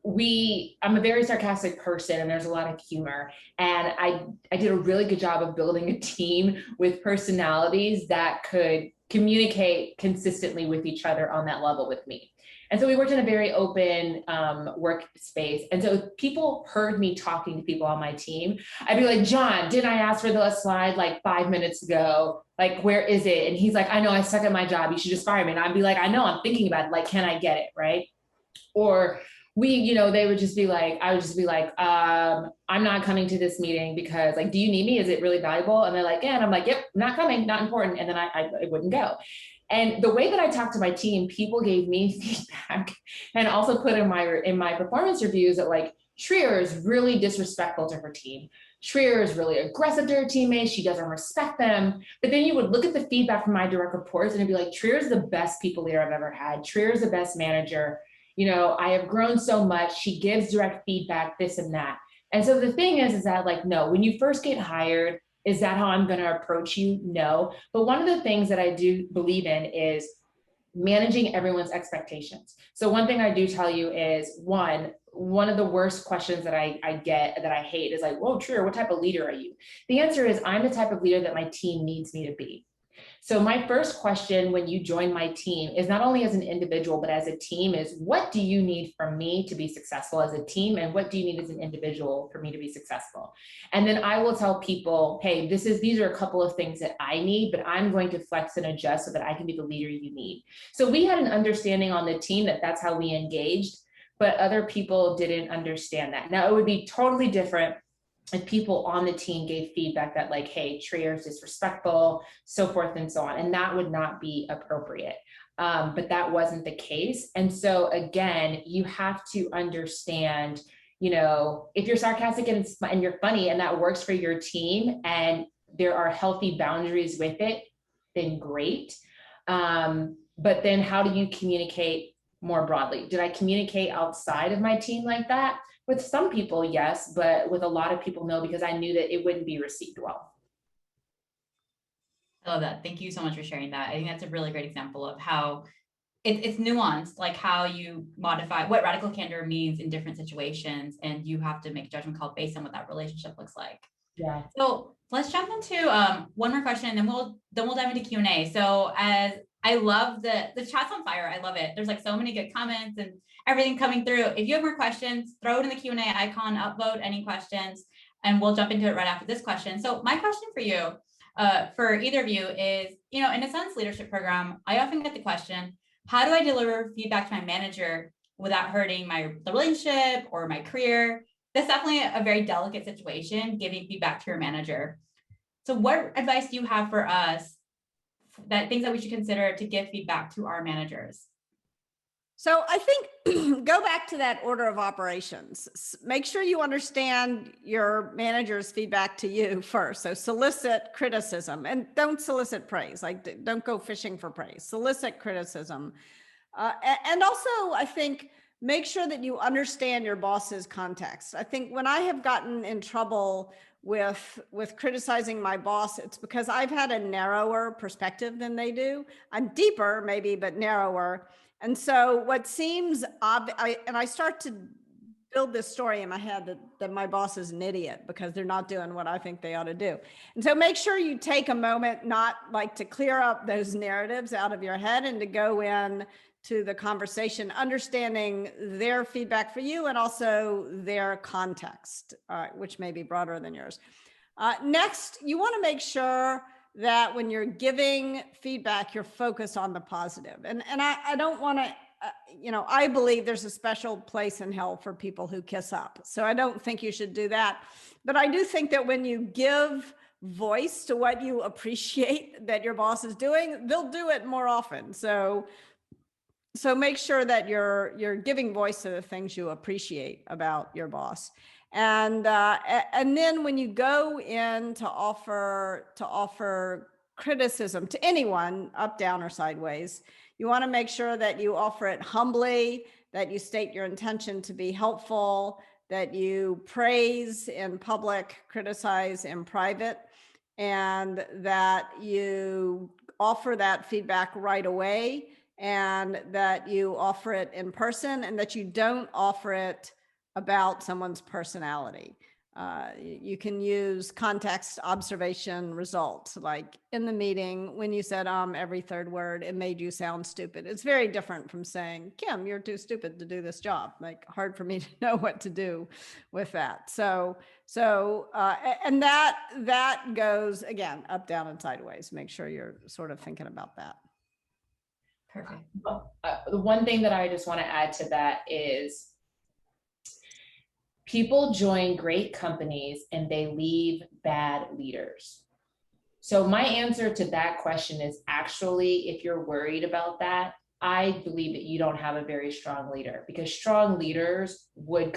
I'm a very sarcastic person and there's a lot of humor. And I did a really good job of building a team with personalities that could communicate consistently with each other on that level with me. And so we worked in a very open workspace. And so if people heard me talking to people on my team, I'd be like, John, didn't I ask for the slide like 5 minutes ago? Like, where is it? And he's like, I know, I suck at my job. You should just fire me. And I'd be like, I know, I'm thinking about it. Like, can I get it? Right. Or they would just be like, I would just be like, I'm not coming to this meeting because like, do you need me? Is it really valuable? And they're like, yeah. And I'm like, yep, not coming, not important. And then I wouldn't go. And the way that I talked to my team, people gave me feedback and also put in my performance reviews that like, Trier is really disrespectful to her team. Trier is really aggressive to her teammates. She doesn't respect them. But then you would look at the feedback from my direct reports and it'd be like, Trier is the best people leader I've ever had. Trier is the best manager. I have grown so much. She gives direct feedback, this and that. And so the thing is that like, no, when you first get hired, is that how I'm going to approach you? No. But one of the things that I do believe in is managing everyone's expectations. So one thing I do tell you is one of the worst questions that I get that I hate is like, whoa, Trier, what type of leader are you? The answer is I'm the type of leader that my team needs me to be. So my first question when you join my team is not only as an individual, but as a team is what do you need from me to be successful as a team? And what do you need as an individual for me to be successful? And then I will tell people, hey, these are a couple of things that I need, but I'm going to flex and adjust so that I can be the leader you need. So we had an understanding on the team that that's how we engaged, but other people didn't understand that. Now it would be totally different if people on the team gave feedback that like, hey, Trier is disrespectful, so forth and so on. And that would not be appropriate. But that wasn't the case. And so again, you have to understand, if you're sarcastic and you're funny and that works for your team and there are healthy boundaries with it, then great. But then how do you communicate more broadly? Did I communicate outside of my team like that? With some people, yes, but with a lot of people, no, because I knew that it wouldn't be received well. I love that. Thank you so much for sharing that. I think that's a really great example of how it's nuanced, like how you modify what radical candor means in different situations, and you have to make a judgment call based on what that relationship looks like. Yeah. So let's jump into one more question, and then we'll dive into Q&A. So as I love the chat's on fire. I love it. There's like so many good comments and everything coming through. If you have more questions, throw it in the Q&A icon, upvote any questions, and we'll jump into it right after this question. So my question for you, for either of you is, in a Sense leadership program, I often get the question, how do I deliver feedback to my manager without hurting the relationship or my career? That's definitely a very delicate situation, giving feedback to your manager. So what advice do you have for us, things that we should consider to give feedback to our managers? So I think go back to that order of operations. Make sure you understand your manager's feedback to you first. So solicit criticism and don't solicit praise. Like don't go fishing for praise. Solicit criticism. And also, I think make sure that you understand your boss's context. I think when I have gotten in trouble with criticizing my boss, it's because I've had a narrower perspective than they do. I'm deeper, maybe, but narrower. And so what seems obvious, and I start to build this story in my head that my boss is an idiot because they're not doing what I think they ought to do. And so make sure you take a moment, not like to clear up those narratives out of your head and to go in to the conversation, understanding their feedback for you and also their context, which may be broader than yours. Next, you want to make sure that when you're giving feedback, you're focused on the positive. And I don't want to, I believe there's a special place in hell for people who kiss up. So I don't think you should do that. But I do think that when you give voice to what you appreciate that your boss is doing, they'll do it more often. So make sure that you're giving voice to the things you appreciate about your boss. And then when you go in to offer criticism to anyone, up, down, or sideways, you want to make sure that you offer it humbly, that you state your intention to be helpful, that you praise in public, criticize in private, and that you offer that feedback right away, and that you offer it in person, and that you don't offer it about someone's personality. You can use context, observation, results. Like in the meeting, when you said every third word, it made you sound stupid. It's very different from saying, Kim, you're too stupid to do this job. Like hard for me to know what to do with that. And that goes again, up, down, and sideways. Make sure you're sort of thinking about that. Perfect. The one thing that I just want to add to that is people join great companies and they leave bad leaders. So my answer to that question is actually, if you're worried about that, I believe that you don't have a very strong leader, because strong leaders will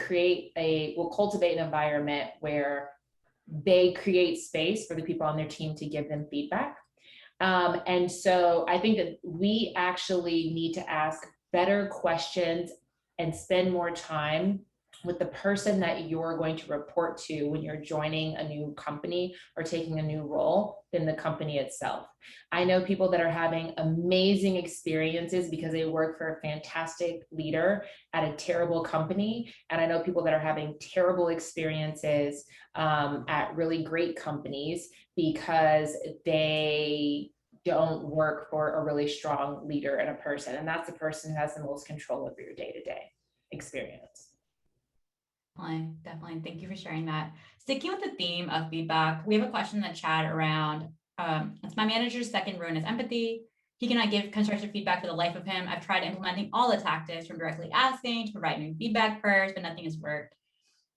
cultivate an environment where they create space for the people on their team to give them feedback. And so I think that we actually need to ask better questions and spend more time with the person that you're going to report to when you're joining a new company or taking a new role than the company itself. I know people that are having amazing experiences because they work for a fantastic leader at a terrible company. And I know people that are having terrible experiences at really great companies because they don't work for a really strong leader and a person. And that's the person who has the most control over your day-to-day experience. Definitely. Thank you for sharing that. Sticking with the theme of feedback, we have a question in the chat around, it's my manager's second ruinous empathy. He cannot give constructive feedback for the life of him. I've tried implementing all the tactics from directly asking to providing feedback first, but nothing has worked.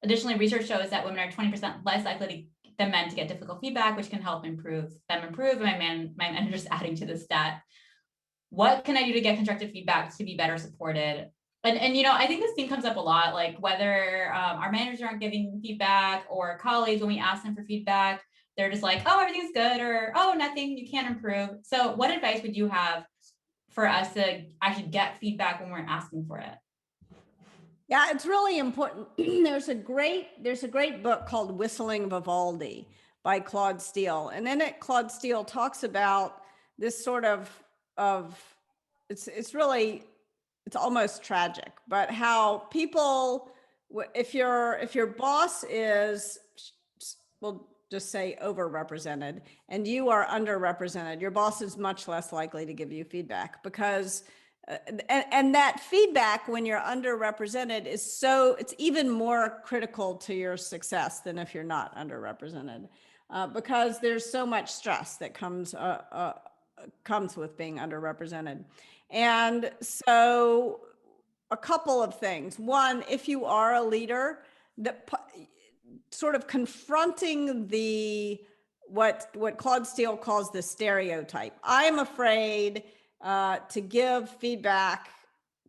Additionally, research shows that women are 20% less likely than men to get difficult feedback, which can help improve. And my manager's adding to the stat. What can I do to get constructive feedback to be better supported? And I think this theme comes up a lot, like whether our managers aren't giving feedback, or colleagues, when we ask them for feedback, they're just like, oh, everything's good, or oh, nothing, you can't improve. So what advice would you have for us to actually get feedback when we're asking for it? Yeah, it's really important. There's a great book called Whistling Vivaldi by Claude Steele. And in it, Claude Steele talks about this sort of it's almost tragic, but how people, if your boss is, we'll just say overrepresented, and you are underrepresented, your boss is much less likely to give you feedback, because and that feedback when you're underrepresented it's even more critical to your success than if you're not underrepresented, because there's so much stress that comes with being underrepresented. And so a couple of things. One, if you are a leader, that sort of confronting what Claude Steele calls the stereotype. I am afraid to give feedback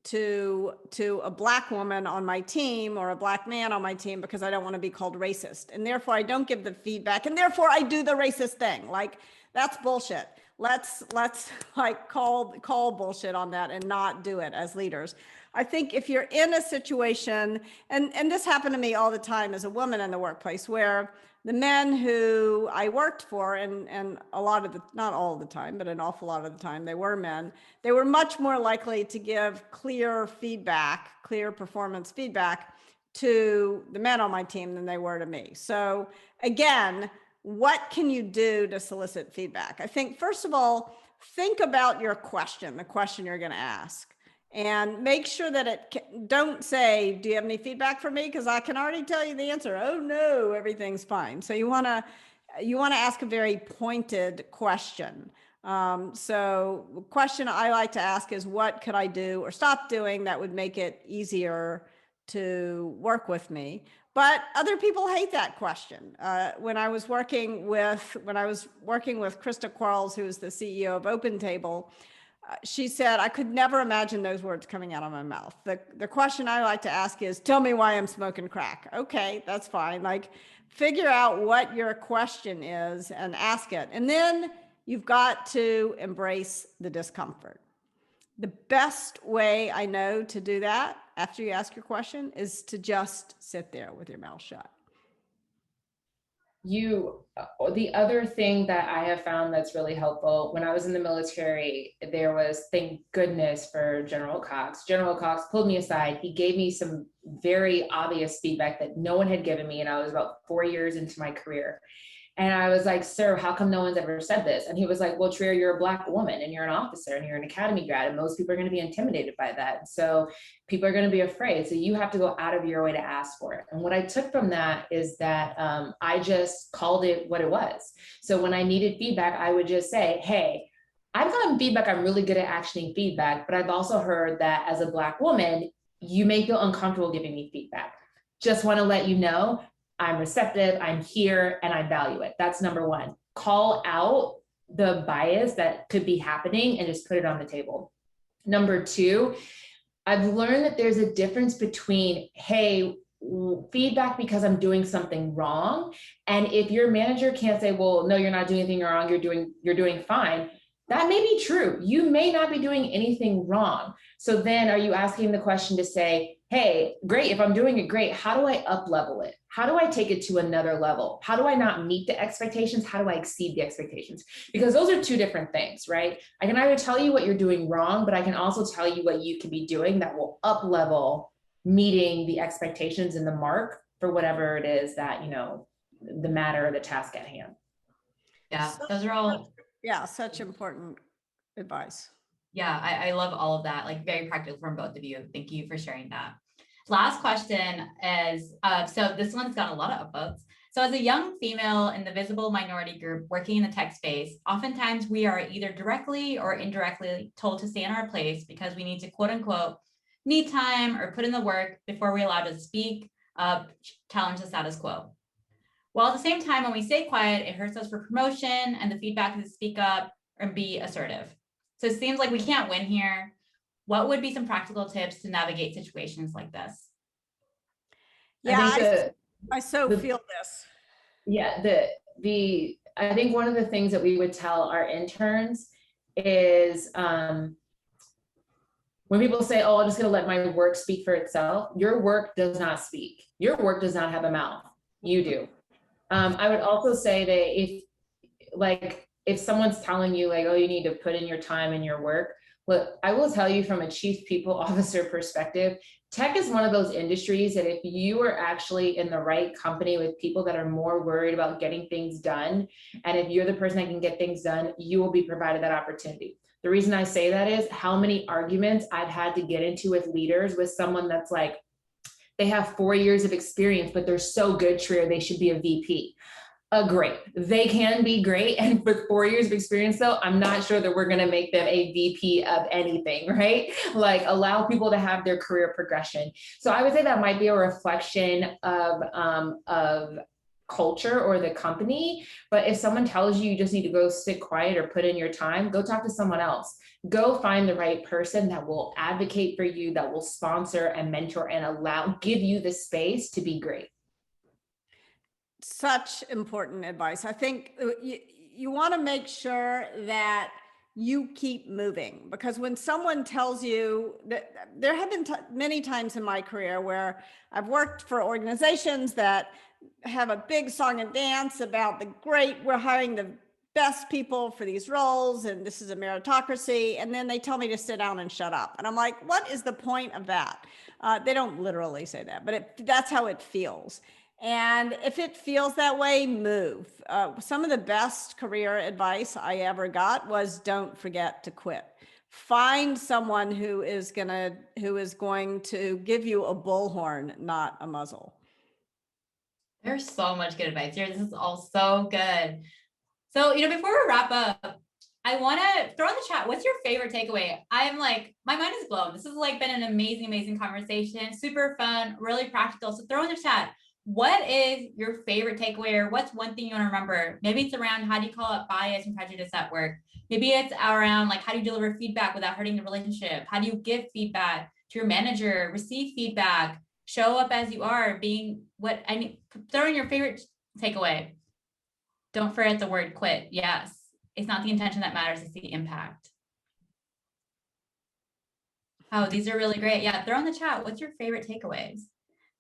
to a Black woman on my team or a Black man on my team because I don't want to be called racist. And therefore I don't give the feedback, and therefore I do the racist thing. Like, that's bullshit. Let's like call bullshit on that and not do it as leaders. I think if you're in a situation, and this happened to me all the time as a woman in the workplace, where the men who I worked for, and a lot of the, not all the time, but an awful lot of the time, they were men, they were much more likely to give clear feedback, clear performance feedback to the men on my team than they were to me. So again, what can you do to solicit feedback? I think, first of all, think about your question, the question you're going to ask, and make sure that don't say, do you have any feedback for me? Because I can already tell you the answer. Oh no, everything's fine. So you want to ask a very pointed question. So the question I like to ask is, what could I do or stop doing that would make it easier to work with me? But other people hate that question. When I was working with Krista Quarles, who is the CEO of OpenTable, she said, I could never imagine those words coming out of my mouth. The question I like to ask is, tell me why I'm smoking crack. Okay, that's fine. Like, figure out what your question is and ask it. And then you've got to embrace the discomfort. The best way I know to do that after you ask your question is to just sit there with your mouth shut. The other thing that I have found that's really helpful, when I was in the military, there was, thank goodness for General Cox. General Cox pulled me aside. He gave me some very obvious feedback that no one had given me. And I was about 4 years into my career. And I was like, sir, how come no one's ever said this? And he was like, well, Trier, you're a Black woman and you're an officer and you're an academy grad, and most people are going to be intimidated by that. So people are going to be afraid. So you have to go out of your way to ask for it. And what I took from that is that I just called it what it was. So when I needed feedback, I would just say, hey, I've gotten feedback. I'm really good at actioning feedback, but I've also heard that as a Black woman, you may feel uncomfortable giving me feedback. Just want to let you know, I'm receptive, I'm here, and I value it. That's number one. Call out the bias that could be happening and just put it on the table. Number two, I've learned that there's a difference between, hey, feedback because I'm doing something wrong. And if your manager can't say, well, no, you're not doing anything wrong, you're doing fine. That may be true. You may not be doing anything wrong. So then are you asking the question to say, hey, great, if I'm doing it great, how do I up level it? How do I take it to another level? How do I not meet the expectations? How do I exceed the expectations? Because those are two different things, right? I can either tell you what you're doing wrong, but I can also tell you what you can be doing that will up level meeting the expectations and the mark for whatever it is that, you know, the matter or the task at hand. Yeah, those are all. Yeah, such important advice. Yeah, I love all of that. Like, very practical from both of you. Thank you for sharing that. Last question is, so this one's got a lot of upvotes. So as a young female in the visible minority group working in the tech space, oftentimes we are either directly or indirectly told to stay in our place because we need to, quote unquote, need time or put in the work before we're allowed to speak, challenge the status quo. While at the same time, when we stay quiet, it hurts us for promotion, and the feedback is to speak up or be assertive. So it seems like we can't win here. What would be some practical tips to navigate situations like this? Yeah, I so feel this. Yeah, I think one of the things that we would tell our interns is when people say, oh, I'm just going to let my work speak for itself, your work does not speak. Your work does not have a mouth. You do. I would also say that if someone's telling you like, oh, you need to put in your time and your work, look, I will tell you from a chief people officer perspective, tech is one of those industries that if you are actually in the right company with people that are more worried about getting things done, and if you're the person that can get things done, you will be provided that opportunity. The reason I say that is how many arguments I've had to get into with leaders with someone that's like, they have 4 years of experience, but they're so good, Trier, they should be a VP. Great. They can be great. And with 4 years of experience, though, I'm not sure that we're going to make them a VP of anything, right? Like, allow people to have their career progression. So I would say that might be a reflection of culture or the company. But if someone tells you you just need to go sit quiet or put in your time, go talk to someone else. Go find the right person that will advocate for you, that will sponsor and mentor and give you the space to be great. Such important advice. I think you want to make sure that you keep moving, because when someone tells you that, there have been many times in my career where I've worked for organizations that have a big song and dance about we're hiring the best people for these roles and this is a meritocracy, and then they tell me to sit down and shut up, and I'm like, what is the point of that? They don't literally say that, but that's how it feels. And if it feels that way, move. Some of the best career advice I ever got was don't forget to quit. Find someone who is going to give you a bullhorn, not a muzzle. There's so much good advice here. This is all so good. So, before we wrap up, I want to throw in the chat, what's your favorite takeaway? I'm like, my mind is blown. This has been an amazing, amazing conversation. Super fun, really practical. So throw in the chat, what is your favorite takeaway, or what's one thing you want to remember? Maybe it's around how do you call out bias and prejudice at work? Maybe it's around how do you deliver feedback without hurting the relationship? How do you give feedback to your manager, receive feedback, show up as you are, being what I need? Throw in your favorite takeaway. Don't forget the word quit. Yes. It's not the intention that matters, it's the impact. Oh, these are really great. Yeah, throw in the chat, what's your favorite takeaways?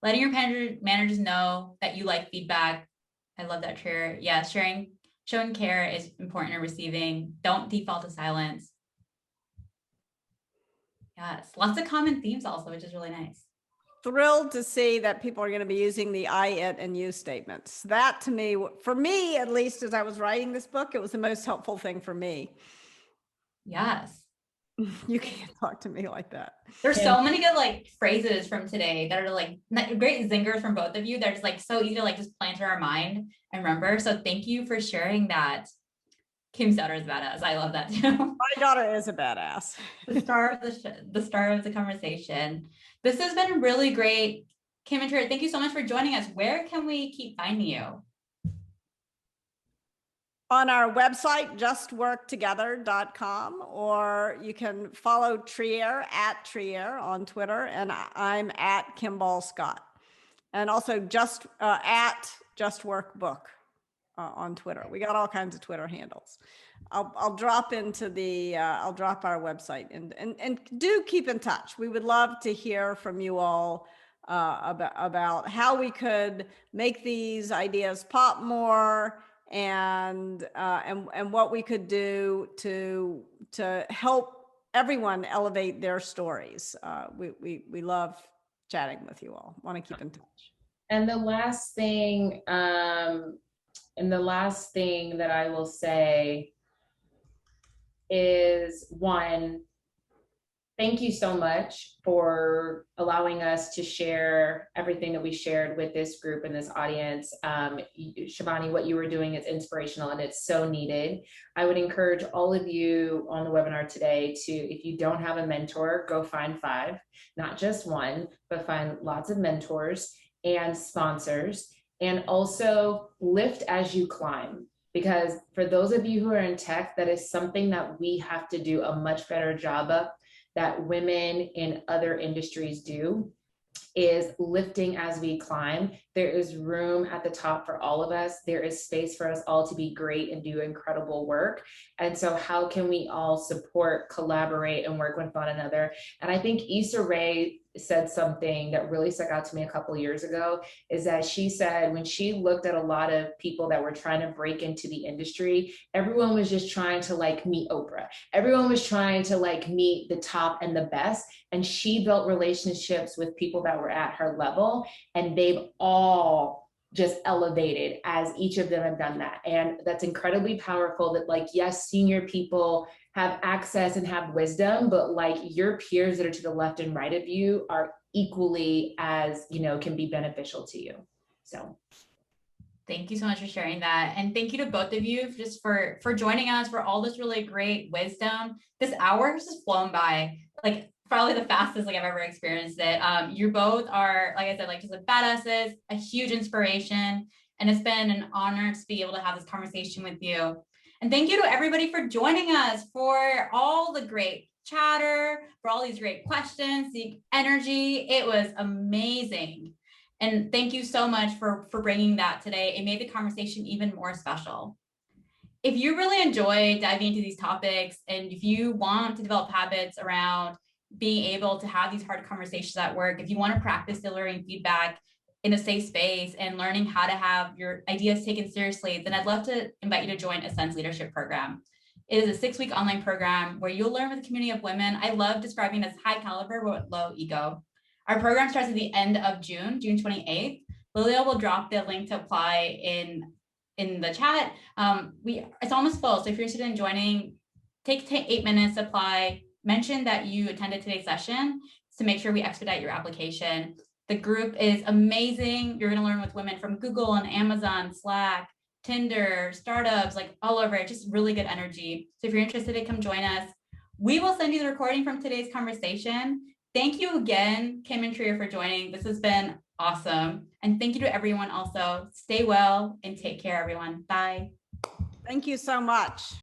Letting your managers know that you like feedback. I love that, Trier. Yeah, showing care is important in receiving. Don't default to silence. Yes, lots of common themes also, which is really nice. Thrilled to see that people are going to be using the I, it, and you statements. That, to me, for me, at least as I was writing this book, it was the most helpful thing for me. Yes. You can't talk to me like that. There's so many good phrases from today that are great zingers from both of you. They're just so easy to just plant in our mind and remember. So thank you for sharing that. Kim's daughter is badass. I love that too. My daughter is a badass. The star of the conversation. This has been really great. Kim and Trier, thank you so much for joining us. Where can we keep finding you? On our website, justworktogether.com, or you can follow Trier at Trier on Twitter, and I'm at Kimball Scott, and also at Just Work Book on Twitter. We got all kinds of Twitter handles. I'll drop I'll drop our website, and do keep in touch. We would love to hear from you all about how we could make these ideas pop more, and what we could do to help everyone elevate their stories. We love chatting with you all. Want to keep in touch. And the last thing, that I will say is, one, thank you so much for allowing us to share everything that we shared with this group and this audience. Shivani, what you were doing is inspirational and it's so needed. I would encourage all of you on the webinar today to, if you don't have a mentor, go find 5, not just one, but find lots of mentors and sponsors, and also lift as you climb. Because for those of you who are in tech, that is something that we have to do a much better job of, that women in other industries do, is lifting as we climb. There is room at the top for all of us. There is space for us all to be great and do incredible work. And so how can we all support, collaborate, and work with one another? And I think Issa Rae said something that really stuck out to me a couple of years ago, is that she said when she looked at a lot of people that were trying to break into the industry, everyone was just trying to meet Oprah. Everyone was trying to meet the top and the best. And she built relationships with people that were at her level, and they've all just elevated as each of them have done that. And that's incredibly powerful, that yes, senior people have access and have wisdom, but your peers that are to the left and right of you are equally as, can be beneficial to you. So thank you so much for sharing that. And thank you to both of you just for joining us, for all this really great wisdom. This hour has just flown by, probably the fastest I've ever experienced it. You both are, like I said, just badasses, a huge inspiration. And it's been an honor to be able to have this conversation with you. And thank you to everybody for joining us, for all the great chatter, for all these great questions, the energy. It was amazing. And thank you so much for bringing that today. It made the conversation even more special. If you really enjoy diving into these topics, and if you want to develop habits around being able to have these hard conversations at work, if you want to practice delivering feedback in a safe space and learning how to have your ideas taken seriously, then I'd love to invite you to join Ascend's Leadership Program. It is a 6-week online program where you'll learn with a community of women I love describing as high caliber but low ego. Our program starts at the end of June 28th. Lilia will drop the link to apply in the chat. It's almost full, so if you're interested in joining, take 8 minutes to apply. Mention that you attended today's session to make sure we expedite your application. The group is amazing. You're going to learn with women from Google and Amazon, Slack, Tinder, startups, like all over. Just really good energy. So if you're interested to come join us, we will send you the recording from today's conversation. Thank you again, Kim and Trier, for joining. This has been awesome. And thank you to everyone also. Stay well and take care, everyone. Bye. Thank you so much.